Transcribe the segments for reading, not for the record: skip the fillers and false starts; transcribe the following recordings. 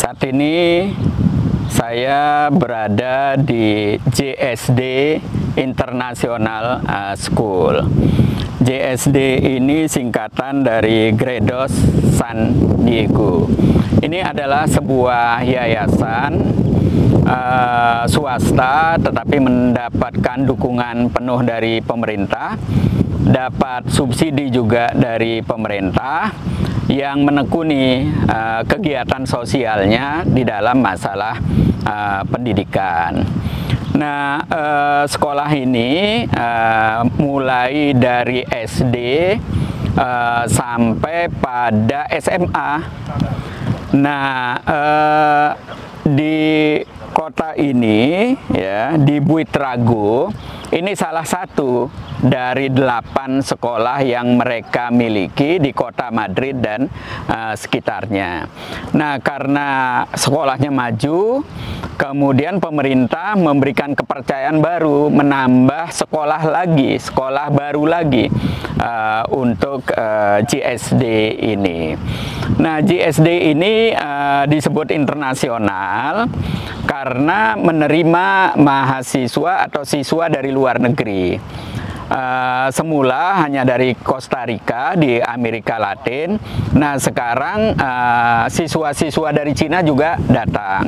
Saat ini saya berada di JSD International School. JSD ini singkatan dari Gredos San Diego. Ini adalah sebuah yayasan swasta, tetapi mendapatkan dukungan penuh dari pemerintah, dapat subsidi juga dari pemerintah yang menekuni kegiatan sosialnya di dalam masalah pendidikan. Nah, sekolah ini mulai dari SD sampai pada SMA. Nah, di kota ini, ya, di Buitrago, ini salah satu dari 8 sekolah yang mereka miliki di kota Madrid dan sekitarnya. Nah, karena sekolahnya maju, kemudian pemerintah memberikan kepercayaan baru, menambah sekolah baru lagi untuk JSD ini. Nah, JSD ini disebut internasional karena menerima mahasiswa atau siswa dari luar negeri. Semula hanya dari Costa Rica di Amerika Latin. Nah, sekarang siswa-siswa dari Cina juga datang.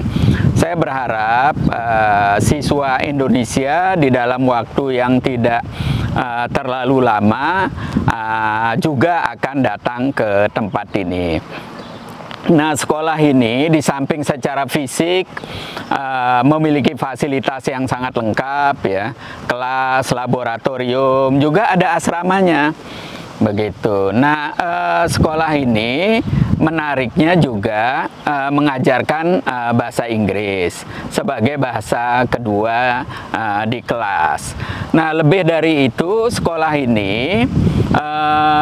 Saya berharap siswa Indonesia di dalam waktu yang tidak terlalu lama juga akan datang ke tempat ini. Nah, sekolah ini di samping secara fisik memiliki fasilitas yang sangat lengkap, ya, kelas, laboratorium, juga ada asramanya, begitu. Nah, sekolah ini menariknya juga mengajarkan bahasa Inggris sebagai bahasa kedua di kelas. Nah, lebih dari itu, sekolah ini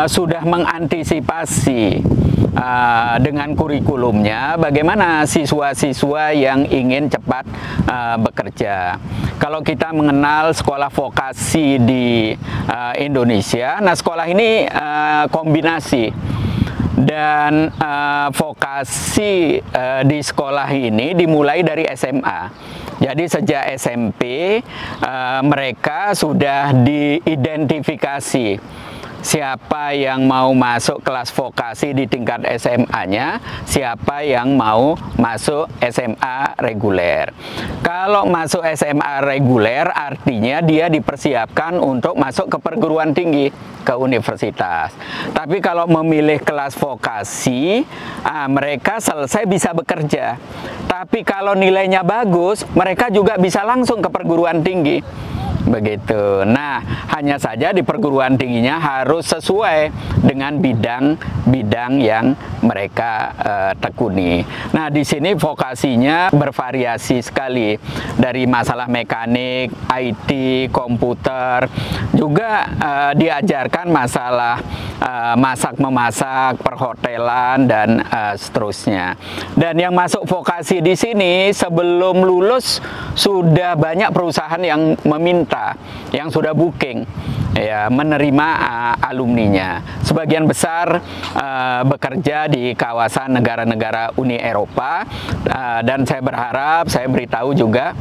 sudah mengantisipasi dengan kurikulumnya bagaimana siswa-siswa yang ingin cepat bekerja. Kalau kita mengenal sekolah vokasi di Indonesia, nah sekolah ini kombinasi. Dan vokasi di sekolah ini dimulai dari SMA. Jadi sejak SMP mereka sudah diidentifikasi siapa yang mau masuk kelas vokasi di tingkat SMA-nya, siapa yang mau masuk SMA reguler. Kalau masuk SMA reguler artinya dia dipersiapkan untuk masuk ke perguruan tinggi, ke universitas. Tapi kalau memilih kelas vokasi, mereka selesai bisa bekerja. Tapi kalau nilainya bagus, mereka juga bisa langsung ke perguruan tinggi. Begitu. Nah, hanya saja di perguruan tingginya harus sesuai dengan bidang yang mereka tekuni. Nah, di sini vokasinya bervariasi sekali, dari masalah mekanik, IT, komputer, juga diajarkan masalah masak-memasak, perhotelan, dan seterusnya. Dan yang masuk vokasi di sini sebelum lulus sudah banyak perusahaan yang meminta, yang sudah booking, ya, menerima alumninya. Sebagian besar bekerja di kawasan negara-negara Uni Eropa, dan saya berharap, saya beritahu juga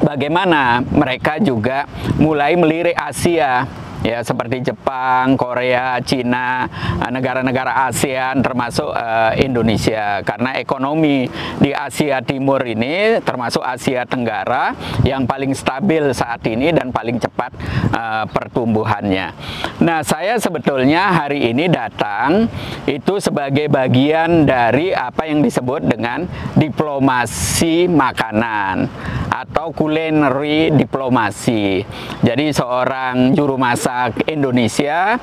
bagaimana mereka juga mulai melirik Asia, ya, seperti Jepang, Korea, Cina, negara-negara ASEAN, termasuk Indonesia, karena ekonomi di Asia Timur ini termasuk Asia Tenggara yang paling stabil saat ini dan paling cepat pertumbuhannya. Nah, saya sebetulnya hari ini datang itu sebagai bagian dari apa yang disebut dengan diplomasi makanan atau culinary diplomasi. Jadi seorang juru masak Indonesia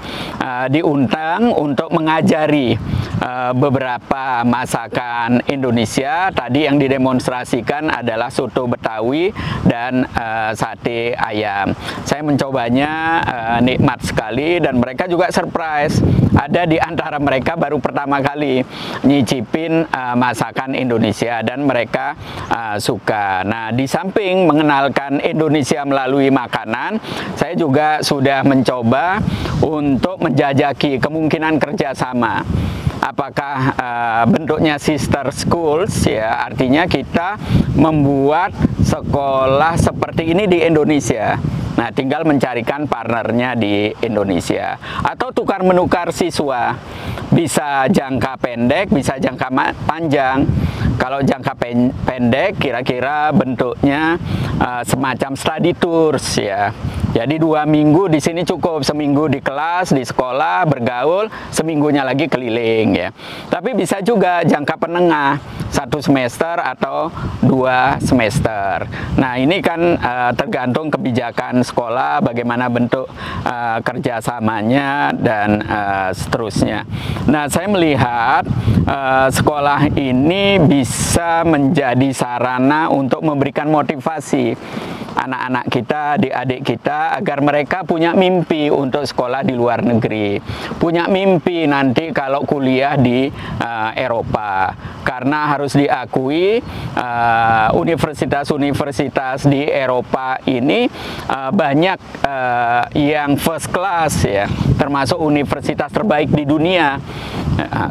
diundang untuk mengajari beberapa masakan Indonesia. Tadi yang didemonstrasikan adalah soto Betawi dan sate ayam. Saya mencobanya, nikmat sekali, dan mereka juga surprise. Ada di antara mereka baru pertama kali nyicipin masakan Indonesia dan mereka suka. Nah, di samping mengenalkan Indonesia melalui makanan, saya juga sudah mencoba untuk menjajaki kemungkinan kerjasama apakah bentuknya sister schools ya, artinya kita membuat sekolah seperti ini di Indonesia. Nah, tinggal mencarikan partnernya di Indonesia atau tukar menukar siswa, bisa jangka pendek, bisa jangka panjang. Kalau jangka pendek kira-kira bentuknya semacam study tours ya. Jadi 2 minggu di sini cukup, seminggu di kelas, di sekolah, bergaul, seminggunya lagi keliling ya. Tapi bisa juga jangka penengah, 1 semester atau 2 semester. Nah, ini kan tergantung kebijakan sekolah, bagaimana bentuk kerjasamanya dan seterusnya. Nah, saya melihat sekolah ini bisa menjadi sarana untuk memberikan motivasi anak-anak kita, adik-adik kita, agar mereka punya mimpi untuk sekolah di luar negeri, punya mimpi nanti kalau kuliah di Eropa. Karena harus diakui universitas-universitas di Eropa ini banyak yang first class ya, termasuk universitas terbaik di dunia.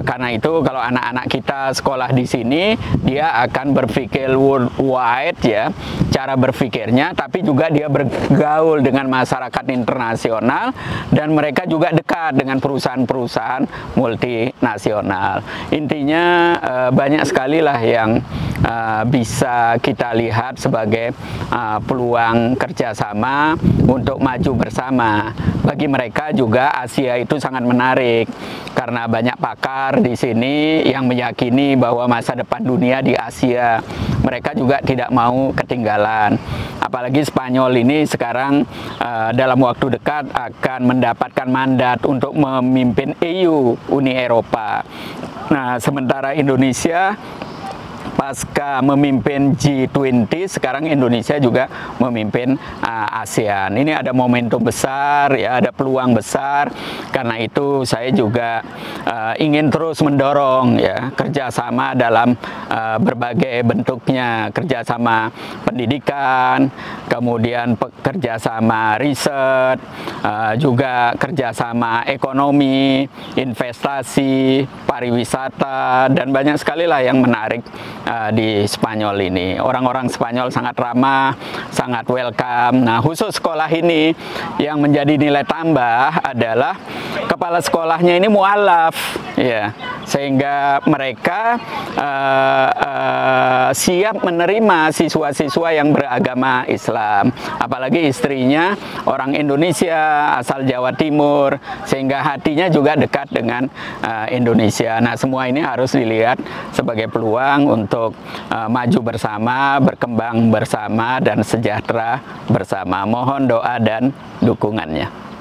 Karena itu kalau anak-anak kita sekolah di sini, dia akan berpikir worldwide ya, cara berpikirnya, tapi juga dia bergaul dengan masyarakat internasional dan mereka juga dekat dengan perusahaan-perusahaan multinasional. Intinya banyak sekali lah yang bisa kita lihat sebagai peluang kerjasama untuk maju bersama. Bagi mereka juga Asia itu sangat menarik karena banyak pakar di sini yang meyakini bahwa masa depan dunia di Asia. Mereka juga tidak mau ketinggalan. Apalagi Spanyol ini sekarang dalam waktu dekat akan mendapatkan mandat untuk memimpin EU, Uni Eropa. Nah, sementara Indonesia pasca memimpin G20, sekarang Indonesia juga memimpin ASEAN. Ini ada momentum besar, ya, ada peluang besar. Karena itu saya juga ingin terus mendorong ya kerjasama dalam berbagai bentuknya, kerjasama pendidikan, kemudian kerjasama riset, juga kerjasama ekonomi, investasi, pariwisata, dan banyak sekali lah yang menarik di Spanyol ini. Orang-orang Spanyol sangat ramah, sangat welcome. Nah, khusus sekolah ini yang menjadi nilai tambah adalah kepala sekolahnya ini mualaf, ya, sehingga mereka siap menerima siswa-siswa yang beragama Islam. Apalagi istrinya orang Indonesia asal Jawa Timur, sehingga hatinya juga dekat dengan Indonesia. Nah, semua ini harus dilihat sebagai peluang untuk maju bersama, berkembang bersama, dan sejahtera bersama. Mohon doa dan dukungannya.